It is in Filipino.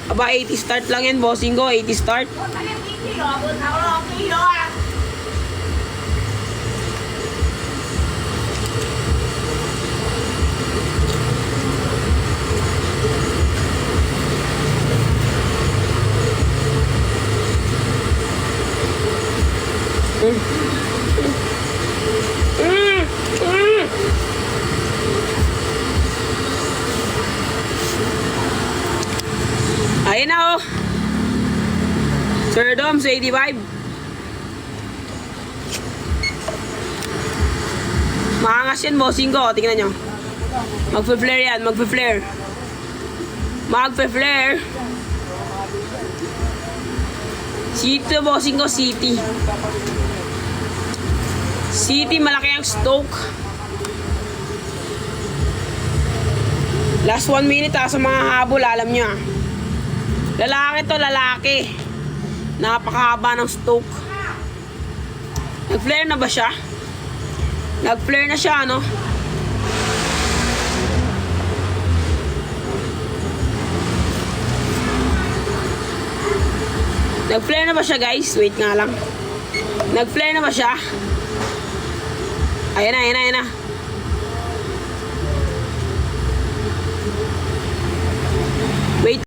Aba, 80 start lang yan, bossing ko. 80 start. Ayun na oh. Sir Dom, sa 85. Maangas yan, bossing ko. Tingnan nyo. Magpe-flare yan, magpe-flare. Magpe-flare. City, bossing ko, City. City, malaki ang stoke. Last 1 minute sa mga habol, alam nyo ah. Lalaki to, lalaki. Napakahaba ng stoke. Nag-flare na ba siya? Nag-flare na siya, ano? Nag-flare na ba siya, guys? Wait nga lang. Nag-flare na ba siya? Ayan na, ayan na, ayan na. Wait.